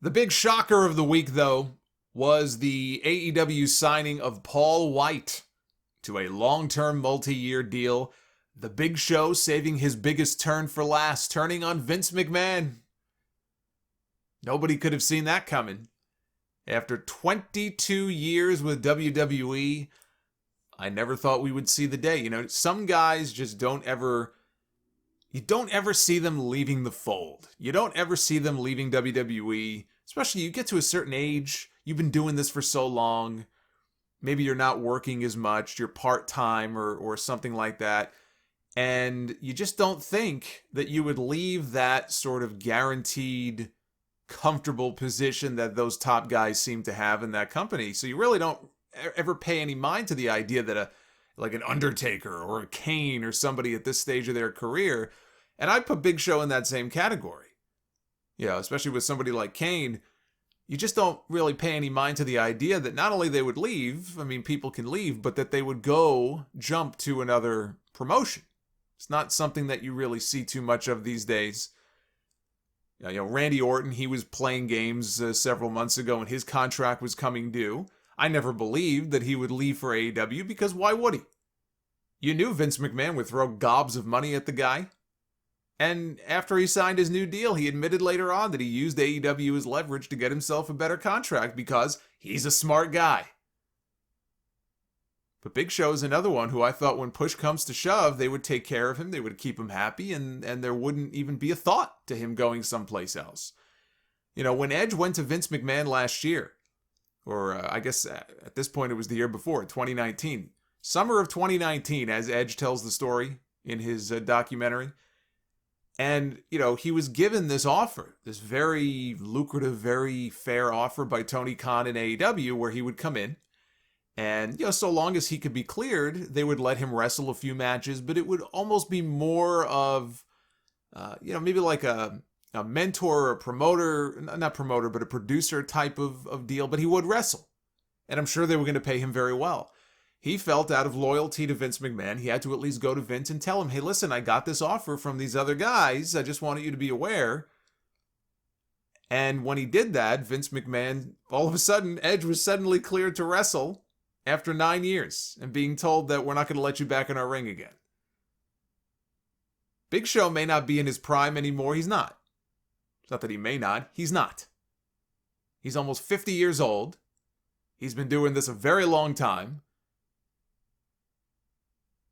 The big shocker of the week, though, was the AEW signing of Paul Wight to a long-term multi-year deal. The Big Show saving his biggest turn for last, turning on Vince McMahon. Nobody could have seen that coming. After 22 years with WWE, I never thought we would see the day. You know, some guys just you don't ever see them leaving the fold. You don't ever see them leaving WWE, especially you get to a certain age, you've been doing this for so long, maybe you're not working as much, you're part-time or something like that, and you just don't think that you would leave that sort of guaranteed, comfortable position that those top guys seem to have in that company. So you really don't ever pay any mind to the idea that like an Undertaker or a Kane or somebody at this stage of their career, and I put Big Show in that same category. You know, especially with somebody like Kane, you just don't really pay any mind to the idea that not only they would leave, I mean, people can leave, but that they would go jump to another promotion. It's not something that you really see too much of these days. You know, Randy Orton, he was playing games several months ago and his contract was coming due. I never believed that he would leave for AEW because why would he? You knew Vince McMahon would throw gobs of money at the guy. And after he signed his new deal, he admitted later on that he used AEW as leverage to get himself a better contract because he's a smart guy. But Big Show is another one who I thought when push comes to shove, they would take care of him, they would keep him happy, and there wouldn't even be a thought to him going someplace else. You know, when Edge went to Vince McMahon last year, or I guess at this point it was the year before, 2019, summer of 2019, as Edge tells the story in his documentary. And, you know, he was given this offer, this very lucrative, very fair offer by Tony Khan and AEW, where he would come in. And, you know, so long as he could be cleared, they would let him wrestle a few matches, but it would almost be more of, you know, maybe like a mentor or a promoter, not promoter, but a producer type of deal, but he would wrestle. And I'm sure they were going to pay him very well. He felt out of loyalty to Vince McMahon, he had to at least go to Vince and tell him, hey, listen, I got this offer from these other guys. I just wanted you to be aware. And when he did that, Vince McMahon, all of a sudden, Edge was suddenly cleared to wrestle after 9 years and being told that we're not going to let you back in our ring again. Big Show may not be in his prime anymore. He's not. It's not that he may not. He's not. He's almost 50 years old. He's been doing this a very long time.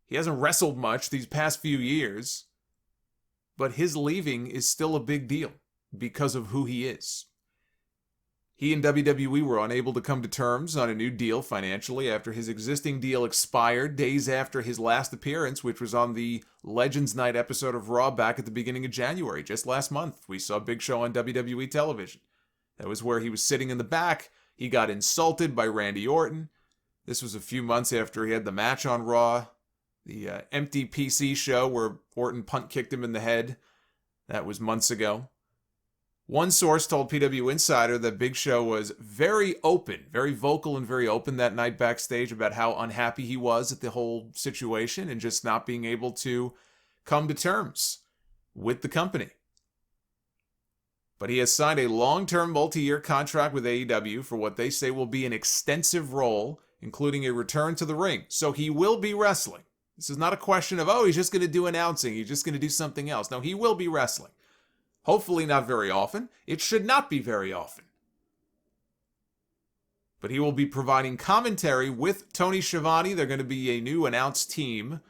He hasn't wrestled much these past few years, but his leaving is still a big deal because of who he is. He and WWE were unable to come to terms on a new deal financially after his existing deal expired days after his last appearance, which was on the Legends Night episode of Raw back at the beginning of January, just last month. We saw Big Show on WWE television. That was where he was sitting in the back. He got insulted by Randy Orton. This was a few months after he had the match on Raw, the empty PC show where Orton punt kicked him in the head. That was months ago. One source told PW Insider that Big Show was very open, very vocal and very open that night backstage about how unhappy he was at the whole situation and just not being able to come to terms with the company. But he has signed a long-term multi-year contract with AEW for what they say will be an extensive role, including a return to the ring. So he will be wrestling. This is not a question of, oh, he's just going to do announcing, he's just going to do something else. No, he will be wrestling. Hopefully not very often. It should not be very often. But he will be providing commentary with Tony Schiavone. They're going to be a new announced team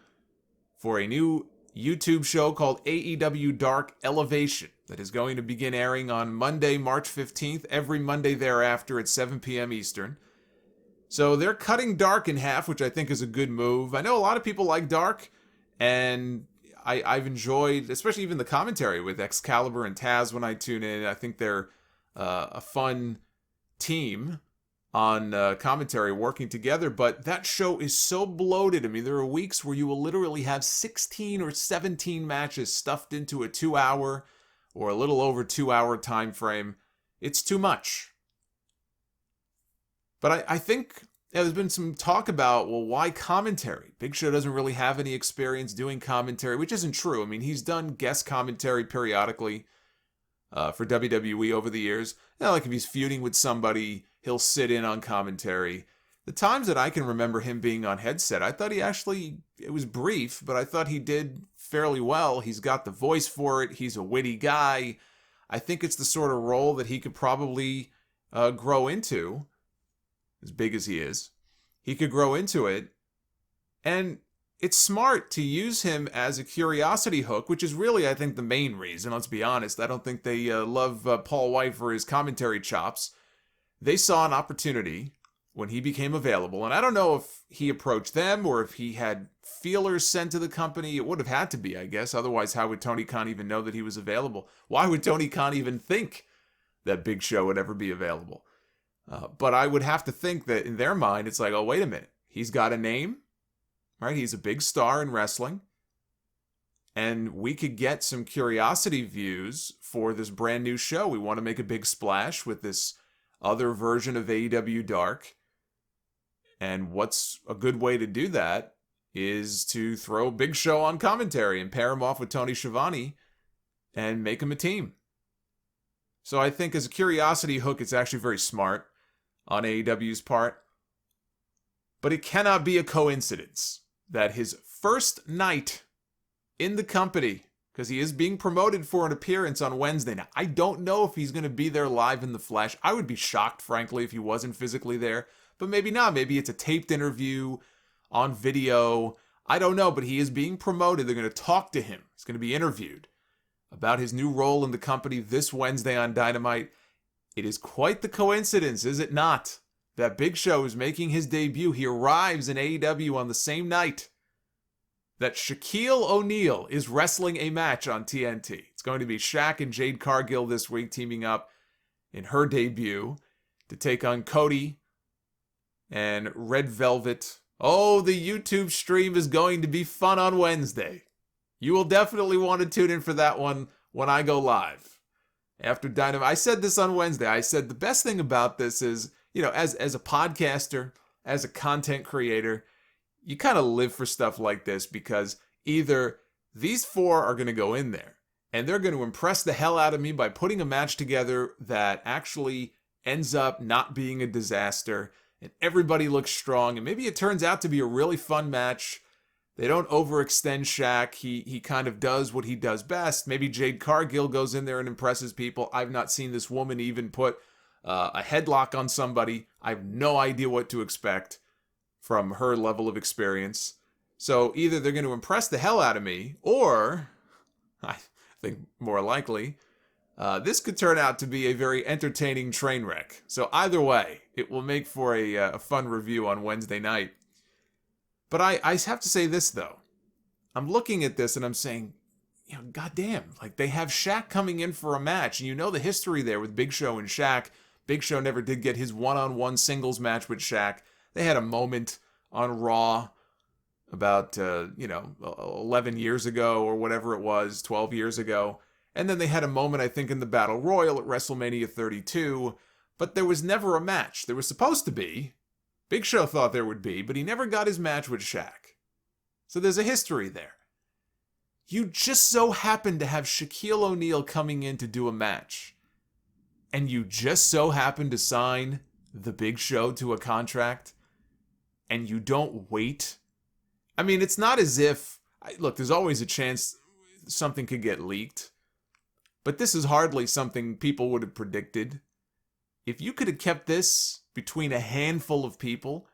for a new YouTube show called AEW Dark Elevation that is going to begin airing on Monday, March 15th, every Monday thereafter at 7 p.m. Eastern. So they're cutting Dark in half, which I think is a good move. I know a lot of people like Dark, and I've enjoyed, especially even the commentary with Excalibur and Taz when I tune in. I think they're a fun team on commentary working together, but that show is so bloated. I mean, there are weeks where you will literally have 16 or 17 matches stuffed into a 2-hour or a little over 2-hour time frame. It's too much. But I think there's been some talk about, well, why commentary? Big Show doesn't really have any experience doing commentary, which isn't true. I mean, he's done guest commentary periodically for WWE over the years. Like if he's feuding with somebody, he'll sit in on commentary. The times that I can remember him being on headset, I thought it was brief, but I thought he did fairly well. He's got the voice for it. He's a witty guy. I think it's the sort of role that he could probably grow into, as big as he is. He could grow into it. And it's smart to use him as a curiosity hook, which is really, I think, the main reason. Let's be honest. I don't think they love Paul Wight for his commentary chops. They saw an opportunity when he became available. And I don't know if he approached them or if he had feelers sent to the company. It would have had to be, I guess. Otherwise, how would Tony Khan even know that he was available? Why would Tony Khan even think that Big Show would ever be available? But I would have to think that in their mind, it's like, oh, wait a minute. He's got a name, right? He's a big star in wrestling. And we could get some curiosity views for this brand new show. We want to make a big splash with this other version of AEW Dark. And what's a good way to do that is to throw Big Show on commentary and pair him off with Tony Schiavone and make him a team. So I think as a curiosity hook, it's actually very smart on AEW's part. But it cannot be a coincidence that his first night in the company, because he is being promoted for an appearance on Wednesday. Now, I don't know if he's going to be there live in the flesh. I would be shocked, frankly, if he wasn't physically there. But maybe not. Maybe it's a taped interview on video. I don't know, but he is being promoted. They're going to talk to him. He's going to be interviewed about his new role in the company this Wednesday on Dynamite. It is quite the coincidence, is it not, that Big Show is making his debut. He arrives in AEW on the same night that Shaquille O'Neal is wrestling a match on TNT. It's going to be Shaq and Jade Cargill this week teaming up in her debut to take on Cody and Red Velvet. Oh, the YouTube stream is going to be fun on Wednesday. You will definitely want to tune in for that one when I go live after Dynamite. I said this on Wednesday. I said the best thing about this is, as a podcaster, as a content creator, you kind of live for stuff like this because either these four are going to go in there and they're going to impress the hell out of me by putting a match together that actually ends up not being a disaster and everybody looks strong and maybe it turns out to be a really fun match. They don't overextend Shaq. He kind of does what he does best. Maybe Jade Cargill goes in there and impresses people. I've not seen this woman even put a headlock on somebody. I have no idea what to expect from her level of experience. So either they're going to impress the hell out of me, or, I think more likely, this could turn out to be a very entertaining train wreck. So either way, it will make for a fun review on Wednesday night. But I have to say this, though. I'm looking at this and I'm saying, goddamn, like they have Shaq coming in for a match. And the history there with Big Show and Shaq. Big Show never did get his one-on-one singles match with Shaq. They had a moment on Raw about, 11 years ago or whatever it was, 12 years ago. And then they had a moment, I think, in the Battle Royal at WrestleMania 32. But there was never a match. There was supposed to be. Big Show thought there would be, but he never got his match with Shaq. So there's a history there. You just so happen to have Shaquille O'Neal coming in to do a match. And you just so happen to sign the Big Show to a contract. And you don't wait. I mean, it's not as if... Look, there's always a chance something could get leaked. But this is hardly something people would have predicted. If you could have kept this between a handful of people,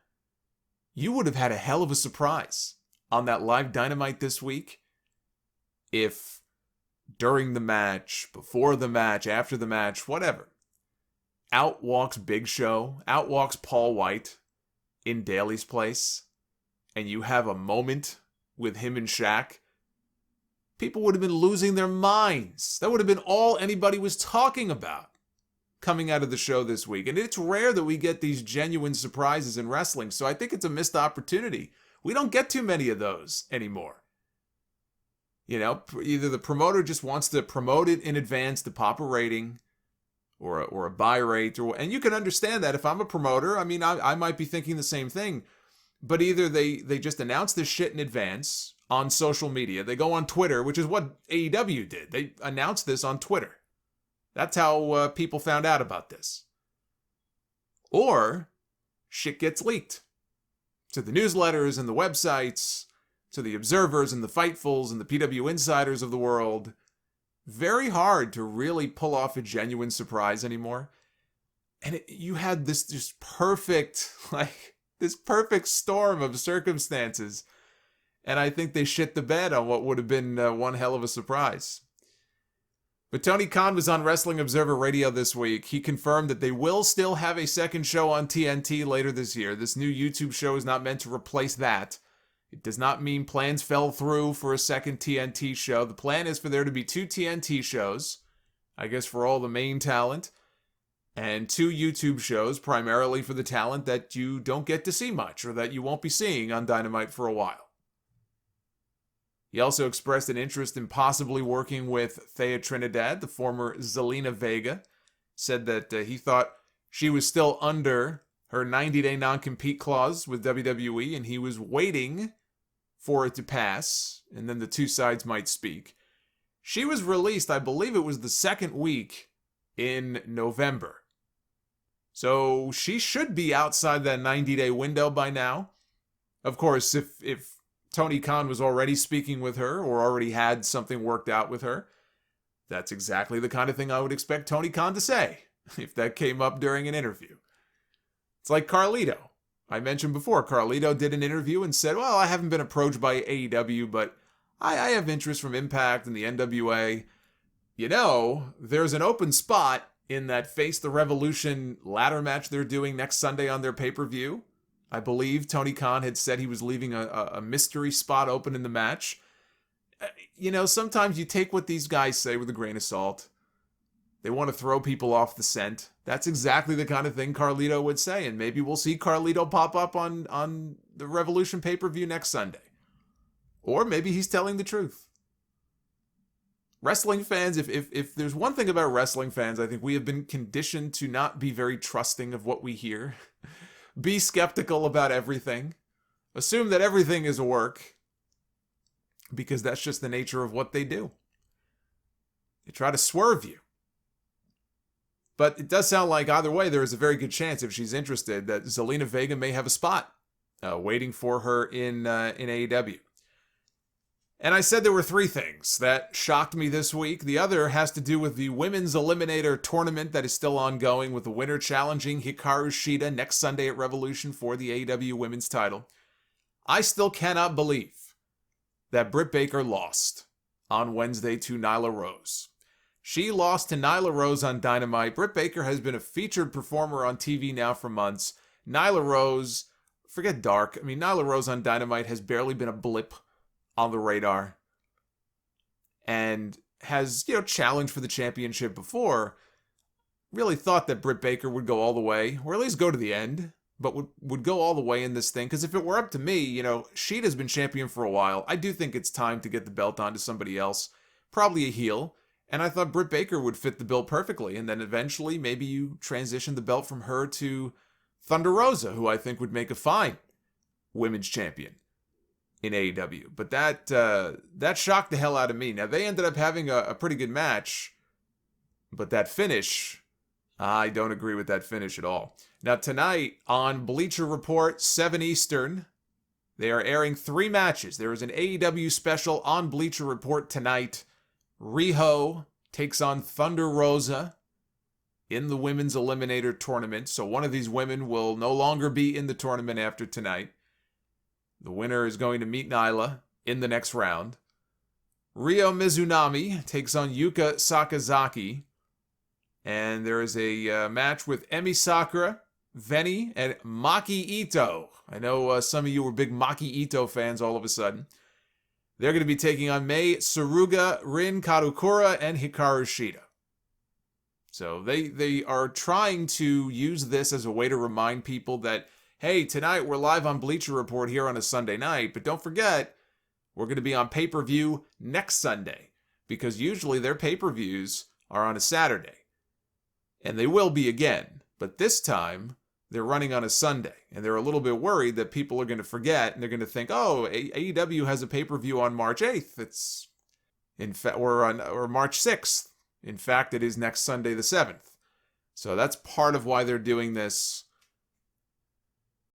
you would have had a hell of a surprise on that live Dynamite this week. If during the match, before the match, after the match, whatever, out walks Big Show, out walks Paul Wight in Daly's place, and you have a moment with him and Shaq, people would have been losing their minds. That would have been all anybody was talking about coming out of the show this week. And it's rare that we get these genuine surprises in wrestling, so I think it's a missed opportunity. We don't get too many of those anymore. Either the promoter just wants to promote it in advance to pop a rating or a buy rate, and you can understand that if I'm a promoter. I mean, I might be thinking the same thing, but either they just announce this shit in advance on social media. They go on Twitter, which is what AEW did. They announced this on Twitter. That's how people found out about this. Or shit gets leaked to the newsletters and the websites, to the observers and the Fightfuls and the PW Insiders of the world. Very hard to really pull off a genuine surprise anymore. And you had this just perfect, this perfect storm of circumstances. And I think they shit the bed on what would have been one hell of a surprise. But Tony Khan was on Wrestling Observer Radio this week. He confirmed that they will still have a second show on TNT later this year. This new YouTube show is not meant to replace that. It does not mean plans fell through for a second TNT show. The plan is for there to be 2 TNT shows, I guess for all the main talent, and 2 YouTube shows, primarily for the talent that you don't get to see much or that you won't be seeing on Dynamite for a while. He also expressed an interest in possibly working with Thea Trinidad, the former Zelina Vega. Said that he thought she was still under her 90-day non-compete clause with WWE, and he was waiting for it to pass, and then the two sides might speak. She was released, I believe it was the second week in November. So she should be outside that 90-day window by now. Of course, if Tony Khan was already speaking with her or already had something worked out with her, that's exactly the kind of thing I would expect Tony Khan to say if that came up during an interview. It's like Carlito. I mentioned before, Carlito did an interview and said, well, I haven't been approached by AEW, but I have interest from Impact and the NWA. You know, there's an open spot in that Face the Revolution ladder match they're doing next Sunday on their pay-per-view. I believe Tony Khan had said he was leaving a mystery spot open in the match. You know, sometimes you take what these guys say with a grain of salt. They want to throw people off the scent. That's exactly the kind of thing Carlito would say, and maybe we'll see Carlito pop up on the Revolution pay-per-view next Sunday. Or maybe he's telling the truth. Wrestling fans, if there's one thing about wrestling fans, I think we have been conditioned to not be very trusting of what we hear. Be skeptical about everything. Assume that everything is a work. Because that's just the nature of what they do. They try to swerve you. But it does sound like either way, there is a very good chance, if she's interested, that Zelina Vega may have a spot waiting for her in AEW. And I said there were 3 things that shocked me this week. The other has to do with the Women's Eliminator tournament that is still ongoing, with the winner challenging Hikaru Shida next Sunday at Revolution for the AEW Women's title. I still cannot believe that Britt Baker lost on Wednesday to Nyla Rose. She lost to Nyla Rose on Dynamite. Britt Baker has been a featured performer on TV now for months. Nyla Rose, forget Dark. I mean, Nyla Rose on Dynamite has barely been a blip on the radar. And has, challenged for the championship before. Really thought that Britt Baker would go all the way, or at least go to the end, but would go all the way in this thing. Because if it were up to me, Shida's been champion for a while. I do think it's time to get the belt onto somebody else. Probably a heel. And I thought Britt Baker would fit the bill perfectly. And then eventually, maybe you transition the belt from her to Thunder Rosa, who I think would make a fine women's champion in AEW. But that shocked the hell out of me. Now, they ended up having a pretty good match. But that finish, I don't agree with that finish at all. Now, tonight on Bleacher Report, 7 Eastern, they are airing 3 matches. There is an AEW special on Bleacher Report tonight. Riho takes on Thunder Rosa in the Women's Eliminator tournament. So one of these women will no longer be in the tournament after tonight. The winner is going to meet Nyla in the next round. Ryo Mizunami takes on Yuka Sakazaki. And there is a match with Emi Sakura, Veni, and Maki Ito. I know some of you were big Maki Ito fans all of a sudden. They're going to be taking on Mei Suruga, Rin Kadokura, and Hikaru Shida. So they are trying to use this as a way to remind people that, hey, tonight we're live on Bleacher Report here on a Sunday night, but don't forget, we're going to be on pay-per-view next Sunday, because usually their pay-per-views are on a Saturday. And they will be again, but this time they're running on a Sunday, and they're a little bit worried that people are going to forget, and they're going to think, oh, AEW has a pay-per-view on March 8th. It's in or March 6th. In fact, it is next Sunday the 7th. So that's part of why they're doing this